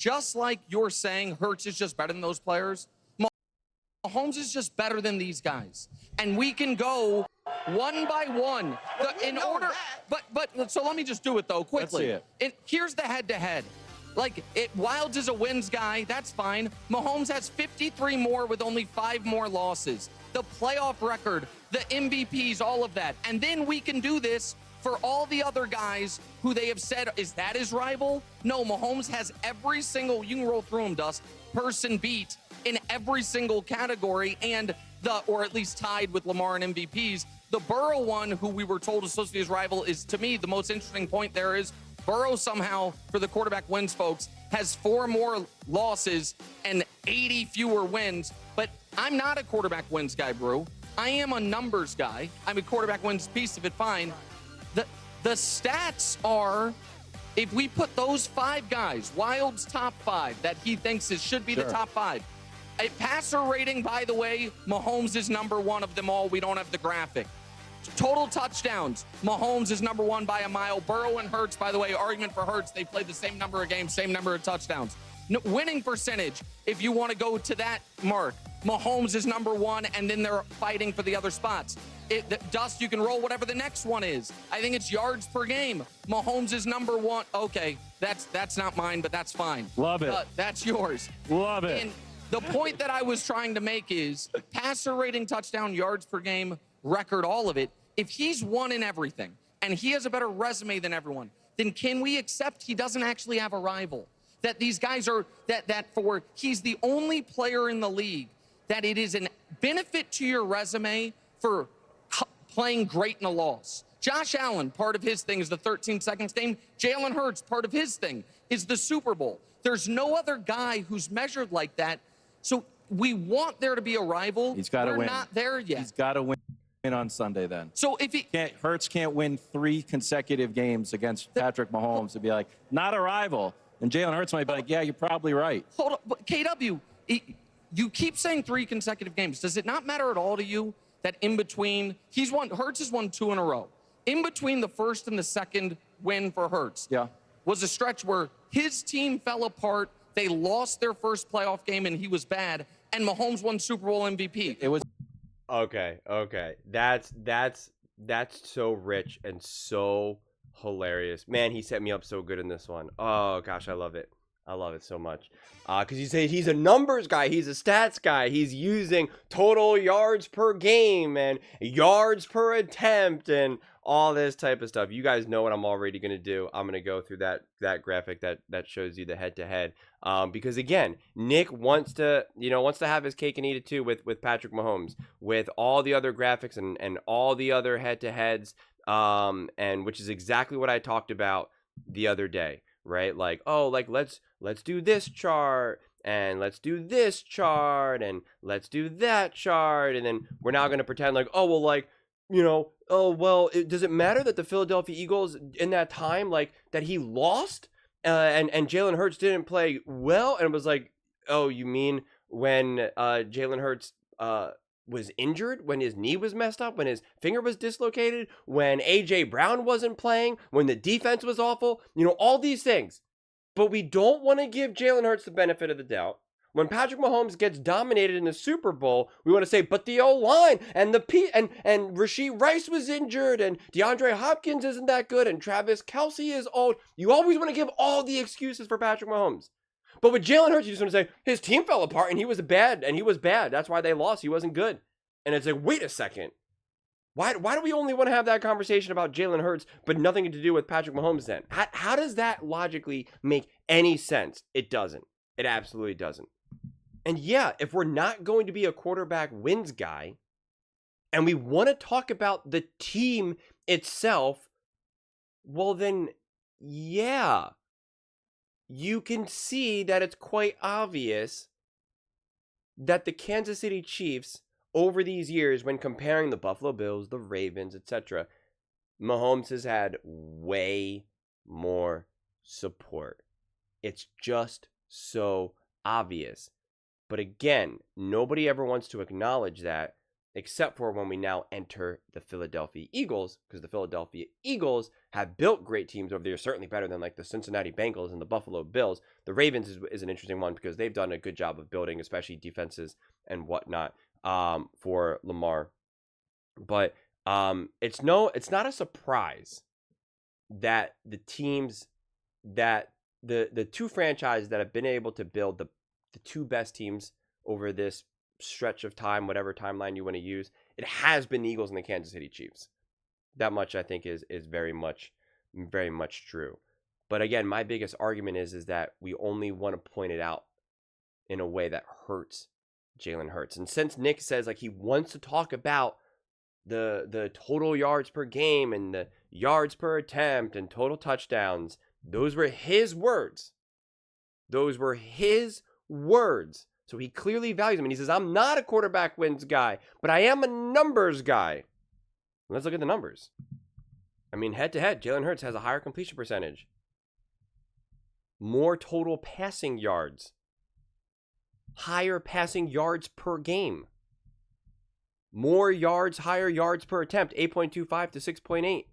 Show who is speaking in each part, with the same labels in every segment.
Speaker 1: just like you're saying Hurts is just better than those players, Mahomes is just better than these guys. And we can go one by one. In order, but so let me just do it though quickly.
Speaker 2: Let's see it.
Speaker 1: Here's the head-to-head. Like, Wilds is a wins guy, that's fine. Mahomes has 53 more with only 5 more losses. The playoff record, the MVPs, all of that. And then we can do this for all the other guys who they have said, is that his rival? No, Mahomes has every single, you can roll through them, Dust, person beat in every single category, and or at least tied with Lamar in MVPs. The Burrow one, who we were told is supposed to be his rival, is, to me, the most interesting point there is Burrow somehow, for the quarterback wins folks, has 4 more losses and 80 fewer wins. But I'm not a quarterback wins guy, Brew. I am a numbers guy. I'm a quarterback wins piece of it, fine. The stats are, if we put those 5 guys, Wild's top 5 that he thinks should be the top 5. A passer rating, by the way, Mahomes is number 1 of them all. We don't have the graphic. Total touchdowns, Mahomes is number 1 by a mile. Burrow and Hurts, by the way, argument for Hurts, they played the same number of games, same number of touchdowns. Winning percentage, if you want to go to that mark, Mahomes is number 1, and then they're fighting for the other spots. Dust, you can roll whatever the next one is. I think it's yards per game. Mahomes is number 1. Okay, that's not mine, but that's fine.
Speaker 2: Love it.
Speaker 1: That's yours.
Speaker 2: Love it.
Speaker 1: And the point that I was trying to make is passer rating, touchdown, yards per game, record, all of it. If he's won in everything and he has a better resume than everyone, then can we accept he doesn't actually have a rival? That these guys are, he's the only player in the league that it is a benefit to your resume for playing great in a loss. Josh Allen, part of his thing is the 13 seconds game. Jalen Hurts, part of his thing is the Super Bowl. There's no other guy who's measured like that. So we want there to be a rival.
Speaker 2: He's got to win.
Speaker 1: We're not there yet.
Speaker 2: He's got to win on Sunday then.
Speaker 1: So if he
Speaker 2: Hurts can't win 3 consecutive games against Patrick Mahomes to be like, not a rival. And Jalen Hurts might be like, yeah, you're probably right.
Speaker 1: Hold on, but KW, you keep saying 3 consecutive games. Does it not matter at all to you that in between, Hurts has won 2 in a row. In between the first and the second win for Hurts, was a stretch where his team fell apart. They lost their first playoff game and he was bad. And Mahomes won Super Bowl MVP.
Speaker 2: It was
Speaker 3: okay. That's so rich and so hilarious. Man, he set me up so good in this one. Oh gosh, I love it. I love it so much. Because you say he's a numbers guy, he's a stats guy, he's using total yards per game and yards per attempt and all this type of stuff. You guys know what I'm already going to do. I'm going to go through that graphic that shows you the head-to-head. Because again, Nick wants to have his cake and eat it too with Patrick Mahomes, with all the other graphics and all the other head-to-heads, and which is exactly what I talked about the other day, right? Like, oh, like let's do this chart and let's do this chart and let's do that chart, and then we're now going to pretend like, oh well, like, does it matter that the Philadelphia Eagles in that time, like, that he lost and Jalen Hurts didn't play well? And it was like, oh, you mean when Jalen Hurts was injured, when his knee was messed up, when his finger was dislocated, when A.J. Brown wasn't playing, when the defense was awful, all these things. But we don't want to give Jalen Hurts the benefit of the doubt. When Patrick Mahomes gets dominated in the Super Bowl, we want to say, but the O-line and and Rashee Rice was injured and DeAndre Hopkins isn't that good and Travis Kelce is old. You always want to give all the excuses for Patrick Mahomes. But with Jalen Hurts, you just want to say, his team fell apart and he was bad. That's why they lost. He wasn't good. And it's like, wait a second. Why do we only want to have that conversation about Jalen Hurts, but nothing to do with Patrick Mahomes then? How does that logically make any sense? It doesn't. It absolutely doesn't. And yeah, if we're not going to be a quarterback wins guy, and we want to talk about the team itself, well then, yeah, you can see that it's quite obvious that the Kansas City Chiefs, over these years, when comparing the Buffalo Bills, the Ravens, etc., Mahomes has had way more support. It's just so obvious. But again, nobody ever wants to acknowledge that except for when we now enter the Philadelphia Eagles, because the Philadelphia Eagles have built great teams over there, certainly better than like the Cincinnati Bengals and the Buffalo Bills. The Ravens is an interesting one because they've done a good job of building, especially defenses and whatnot, for Lamar. But it's not a surprise that the teams that the two franchises that have been able to build the two best teams over this stretch of time, whatever timeline you want to use, it has been the Eagles and the Kansas City Chiefs. That much I think is very much true. But again, my biggest argument is that we only want to point it out in a way that hurts Jalen Hurts. And since Nick says like he wants to talk about the total yards per game and the yards per attempt and total touchdowns, those were his words. Those were his words. So he clearly values him. And he says, I'm not a quarterback wins guy, but I am a numbers guy. Let's look at the numbers. I mean, head to head, Jalen Hurts has a higher completion percentage, more total passing yards, higher passing yards per game, more yards, higher yards per attempt, 8.25 to 6.8. And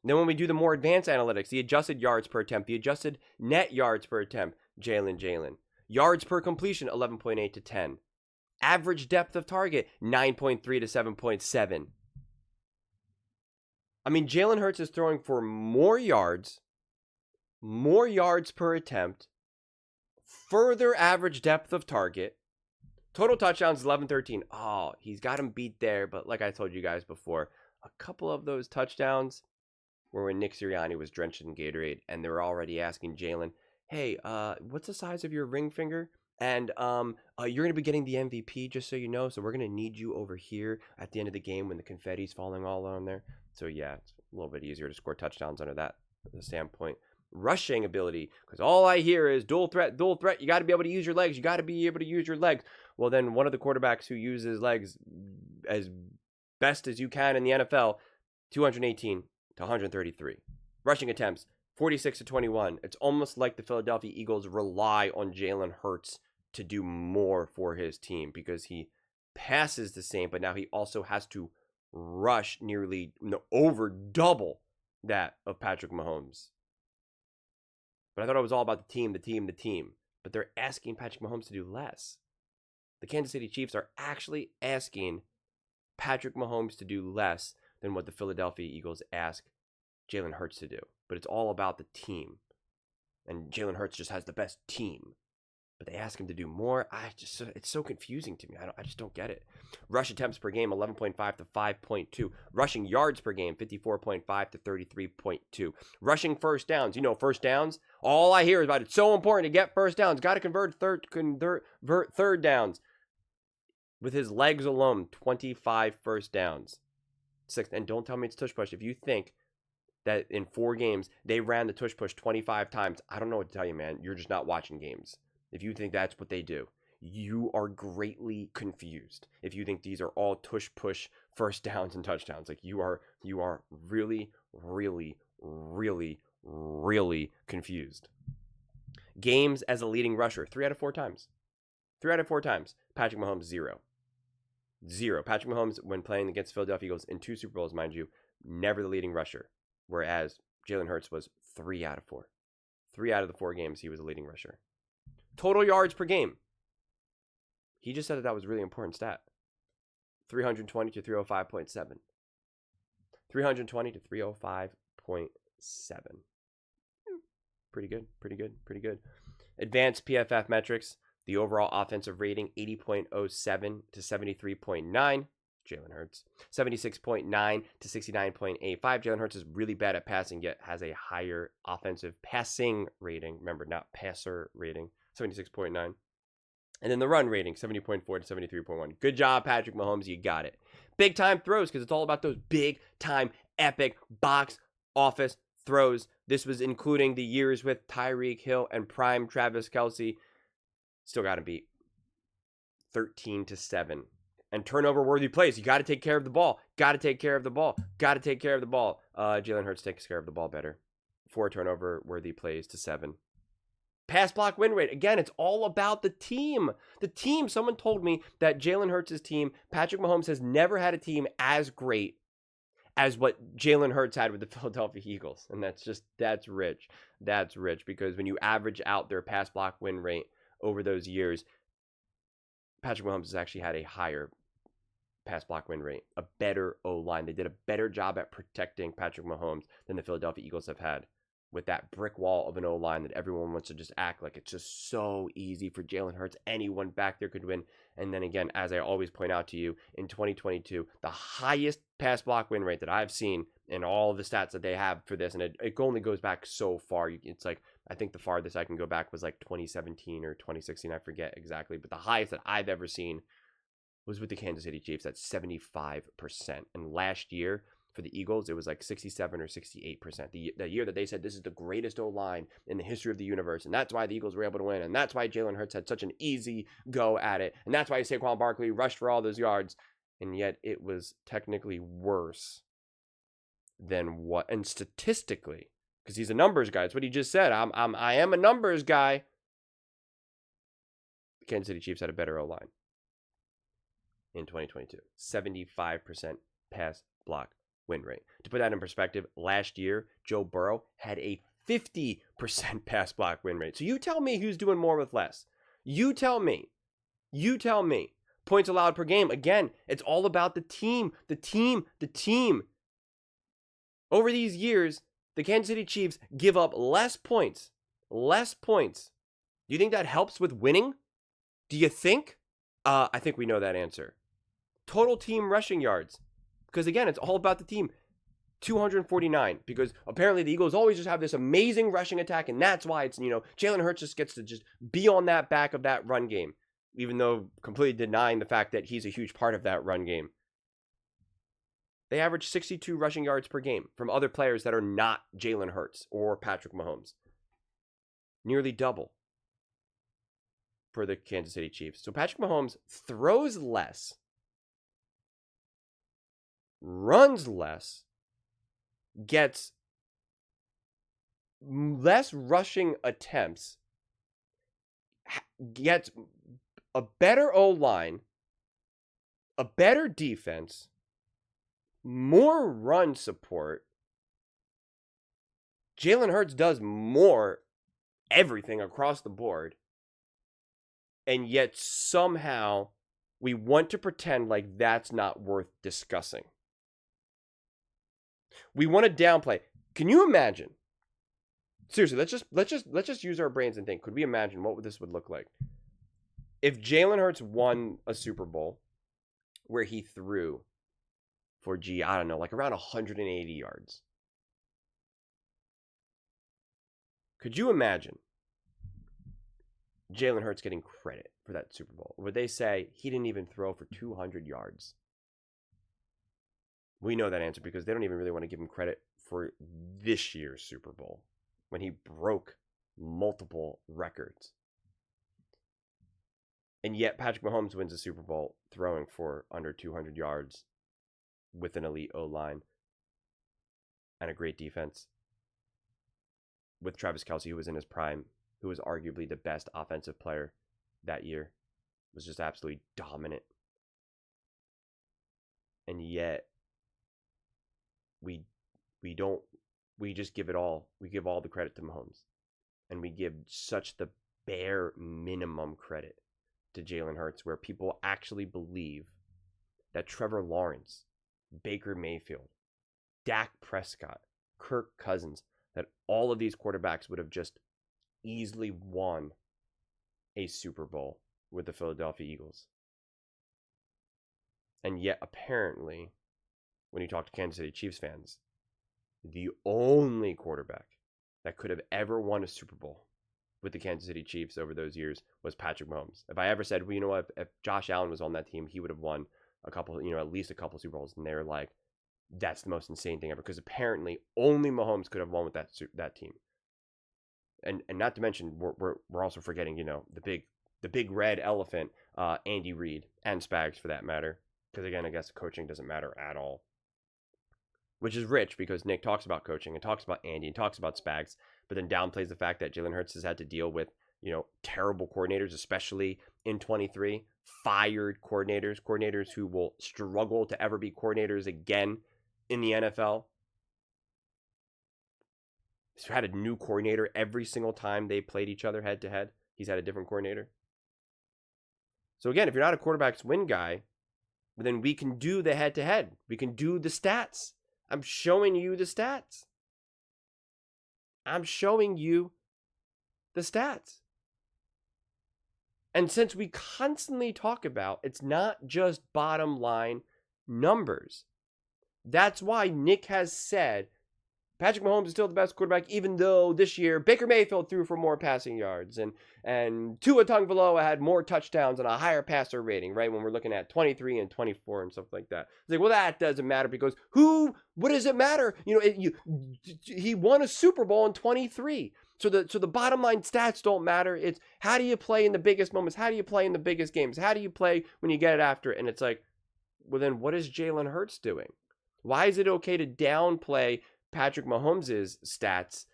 Speaker 3: then when we do the more advanced analytics, the adjusted yards per attempt, the adjusted net yards per attempt, Jalen. Yards per completion, 11.8 to 10. Average depth of target, 9.3 to 7.7. I mean, Jalen Hurts is throwing for more yards per attempt, further average depth of target, total touchdowns, 11-13. Oh, he's got him beat there, but like I told you guys before, a couple of those touchdowns were when Nick Sirianni was drenched in Gatorade, and they were already asking Jalen, hey, what's the size of your ring finger? And you're going to be getting the MVP, just so you know. So we're going to need you over here at the end of the game when the confetti's falling all on there. So yeah, it's a little bit easier to score touchdowns under that standpoint. Rushing ability, because all I hear is dual threat. You got to be able to use your legs. Well, then one of the quarterbacks who uses legs as best as you can in the NFL, 218 to 133. Rushing attempts, 46 to 21. It's almost like the Philadelphia Eagles rely on Jalen Hurts to do more for his team because he passes the same, but now he also has to rush nearly over double that of Patrick Mahomes. But I thought it was all about the team. But they're asking Patrick Mahomes to do less. The Kansas City Chiefs are actually asking Patrick Mahomes to do less than what the Philadelphia Eagles ask Jalen Hurts to do. But it's all about the team. And Jalen Hurts just has the best team. But they ask him to do more. It's so confusing to me. I just don't get it. Rush attempts per game, 11.5 to 5.2. Rushing yards per game, 54.5 to 33.2. Rushing first downs. First downs. All I hear is about it's so important to get first downs. Got to convert third downs. With his legs alone, 25 first downs. And don't tell me it's tush push. If you think that in 4 games they ran the tush push 25 times, I don't know what to tell you, man. You're just not watching games. If you think that's what they do, you are greatly confused. If you think these are all tush push first downs and touchdowns, like you are really, really, really, really confused. Games as a leading rusher, 3 out of 4 times. 3 out of 4 times. Patrick Mahomes, 0. Patrick Mahomes, when playing against Philadelphia Eagles in 2 Super Bowls, mind you, never the leading rusher. Whereas Jalen Hurts was 3 out of 4. 3 out of the 4 games he was a leading rusher. Total yards per game. He just said that was a really important stat. 320 to 305.7. 320 to 305.7. Pretty good. Advanced PFF metrics. The overall offensive rating, 80.07 to 73.9. Jalen Hurts. 76.9 to 69.85. Jalen Hurts is really bad at passing, yet has a higher offensive passing rating. Remember, not passer rating. 76.9. And then the run rating, 70.4 to 73.1. Good job, Patrick Mahomes. You got it. Big time throws, because it's all about those big time, epic box office throws. This was including the years with Tyreek Hill and prime Travis Kelce. Still got to beat 13 to 7. And turnover worthy plays. You got to take care of the ball. Jalen Hurts takes care of the ball better. 4 turnover worthy plays to 7. Pass block win rate. Again, it's all about the team. The team, someone told me that Jalen Hurts' team, Patrick Mahomes has never had a team as great as what Jalen Hurts had with the Philadelphia Eagles. And that's rich. That's rich because when you average out their pass block win rate over those years, Patrick Mahomes has actually had a higher pass block win rate, a better O-line. They did a better job at protecting Patrick Mahomes than the Philadelphia Eagles have had, with that brick wall of an O-line that everyone wants to just act like it's just so easy for Jalen Hurts. Anyone back there could win. And then again, as I always point out to you, in 2022, the highest pass block win rate that I've seen in all of the stats that they have for this, and it only goes back so far. It's like, I think the farthest I can go back was like 2017 or 2016. I forget exactly. But the highest that I've ever seen was with the Kansas City Chiefs at 75%. And last year, for the Eagles, it was like 67 or 68%. The year that they said this is the greatest O-line in the history of the universe, and that's why the Eagles were able to win, and that's why Jalen Hurts had such an easy go at it, and that's why Saquon Barkley rushed for all those yards, and yet it was technically worse than what, and statistically, because he's a numbers guy. That's what he just said. I am a numbers guy. The Kansas City Chiefs had a better O-line in 2022. 75% pass block win rate. To put that in perspective, last year, Joe Burrow had a 50% pass block win rate. So you tell me who's doing more with less. You tell me. You tell me. Points allowed per game. Again, it's all about the team. The team. The team. Over these years, the Kansas City Chiefs give up less points. Less points. Do you think that helps with winning? Do you think? I think we know that answer. Total team rushing yards. Because again, it's all about the team. 249. Because apparently the Eagles always just have this amazing rushing attack. And that's why it's, Jalen Hurts just gets to just be on that back of that run game. Even though completely denying the fact that he's a huge part of that run game. They average 62 rushing yards per game from other players that are not Jalen Hurts or Patrick Mahomes. Nearly double for the Kansas City Chiefs. So Patrick Mahomes throws less, runs less, gets less rushing attempts, gets a better O-line, a better defense, more run support. Jalen Hurts does more everything across the board. And yet somehow we want to pretend like that's not worth discussing. We want to downplay. Can you imagine? Seriously, let's just use our brains and think. Could we imagine what this would look like if Jalen Hurts won a Super Bowl where he threw for I don't know, like around 180 yards? Could you imagine Jalen Hurts getting credit for that Super Bowl? Would they say he didn't even throw for 200 yards? We know that answer because they don't even really want to give him credit for this year's Super Bowl when he broke multiple records. And yet Patrick Mahomes wins a Super Bowl throwing for under 200 yards with an elite O-line and a great defense. With Travis Kelce, who was in his prime, who was arguably the best offensive player that year, was just absolutely dominant. And yet, we just give it all. We give all the credit to Mahomes. And we give such the bare minimum credit to Jalen Hurts, where people actually believe that Trevor Lawrence, Baker Mayfield, Dak Prescott, Kirk Cousins, that all of these quarterbacks would have just easily won a Super Bowl with the Philadelphia Eagles. And yet, apparently, when you talk to Kansas City Chiefs fans, the only quarterback that could have ever won a Super Bowl with the Kansas City Chiefs over those years was Patrick Mahomes. If I ever said, well, you know what, if Josh Allen was on that team, he would have won a couple, at least a couple Super Bowls. And they're like, that's the most insane thing ever, because apparently only Mahomes could have won with that team. And not to mention, we're also forgetting, the big red elephant, Andy Reid, and Spags for that matter. Because again, I guess coaching doesn't matter at all. Which is rich because Nick talks about coaching and talks about Andy and talks about Spags. but then downplays the fact that Jalen Hurts has had to deal with, terrible coordinators, especially in 23, fired coordinators who will struggle to ever be coordinators again in the NFL. He's had a new coordinator every single time they played each other head to head. He's had a different coordinator. So again, if you're not a quarterback's win guy, then we can do the head to head. We can do the stats. I'm showing you the stats. I'm showing you the stats. And since we constantly talk about it's not just bottom line numbers, that's why Nick has said Patrick Mahomes is still the best quarterback, even though this year Baker Mayfield threw for more passing yards and Tua Tagovailoa had more touchdowns and a higher passer rating, right? When we're looking at 23 and 24 and stuff like that. It's like, well, that doesn't matter because what does it matter? He won a Super Bowl in 23. So the bottom line stats don't matter. It's how do you play in the biggest moments? How do you play in the biggest games? How do you play when you get it after it? And it's like, well, then what is Jalen Hurts doing? Why is it okay to downplay Patrick Mahomes' stats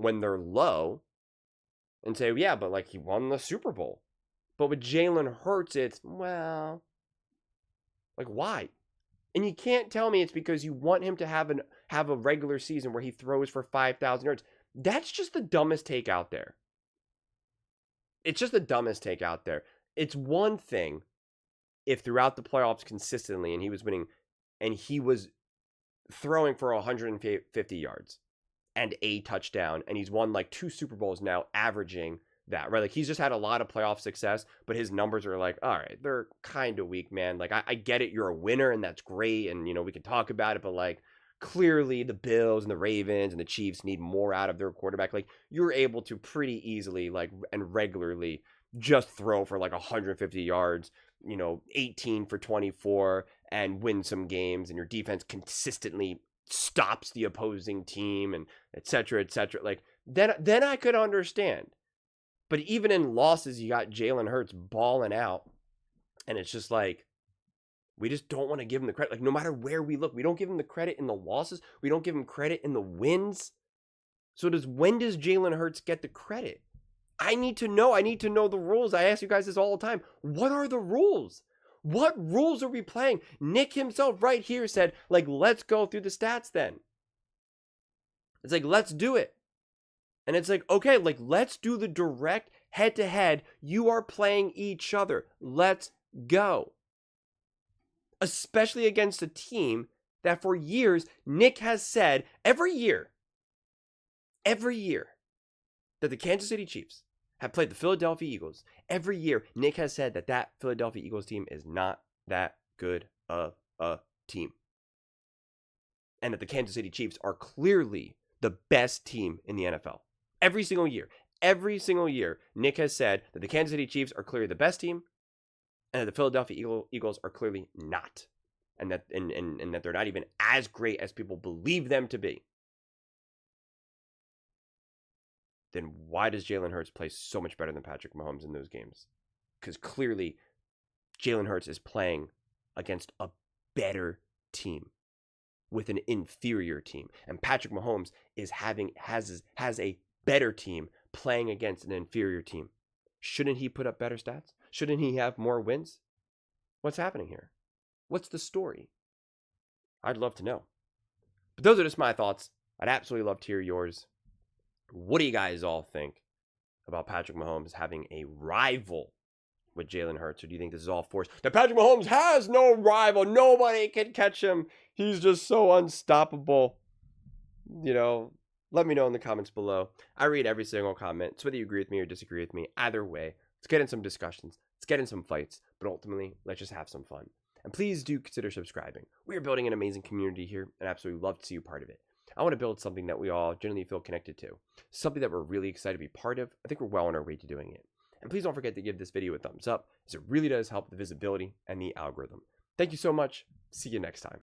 Speaker 3: when they're low and say, yeah, but like he won the Super Bowl? But with Jalen Hurts, it's, well, like why? And you can't tell me it's because you want him to have a regular season where he throws for 5,000 yards. That's just the dumbest take out there. It's just the dumbest take out there. It's one thing if throughout the playoffs consistently and he was winning and he was throwing for 150 yards and a touchdown, and he's won like 2 Super Bowls now averaging that, right? Like he's just had a lot of playoff success, but his numbers are like, all right, they're kind of weak, man. Like I get it, you're a winner and that's great, and we can talk about it, but like clearly the Bills and the Ravens and the Chiefs need more out of their quarterback. Like you're able to pretty easily like and regularly just throw for like 150 yards, 18 for 24 and win some games, and your defense consistently stops the opposing team and et cetera, et cetera. Like then I could understand. But even in losses, you got Jalen Hurts balling out, and it's just like, we just don't want to give him the credit. Like no matter where we look, we don't give him the credit in the losses. We don't give him credit in the wins. So when does Jalen Hurts get the credit? I need to know. I need to know the rules. I ask you guys this all the time. What are the rules? What rules are we playing? Nick himself right here said, like, let's go through the stats then. It's like, let's do it. And it's like, okay, like, let's do the direct head-to-head. You are playing each other. Let's go. Especially against a team that for years, Nick has said every year, that the Kansas City Chiefs have played the Philadelphia Eagles. Every year, Nick has said that Philadelphia Eagles team is not that good of a team. And that the Kansas City Chiefs are clearly the best team in the NFL. Every single year, Nick has said that the Kansas City Chiefs are clearly the best team and that the Philadelphia Eagles are clearly not. And that and that they're not even as great as people believe them to be. Then why does Jalen Hurts play so much better than Patrick Mahomes in those games? Because clearly, Jalen Hurts is playing against a better team with an inferior team, and Patrick Mahomes has a better team playing against an inferior team. Shouldn't he put up better stats? Shouldn't he have more wins? What's happening here? What's the story? I'd love to know. But those are just my thoughts. I'd absolutely love to hear yours. What do you guys all think about Patrick Mahomes having a rival with Jalen Hurts? Or do you think this is all forced? That Patrick Mahomes has no rival. Nobody can catch him. He's just so unstoppable. Let me know in the comments below. I read every single comment. So whether you agree with me or disagree with me, either way, let's get in some discussions. Let's get in some fights. But ultimately, let's just have some fun. And please do consider subscribing. We are building an amazing community here, and I absolutely love to see you part of it. I want to build something that we all generally feel connected to. Something that we're really excited to be part of. I think we're well on our way to doing it. And please don't forget to give this video a thumbs up, as it really does help the visibility and the algorithm. Thank you so much. See you next time.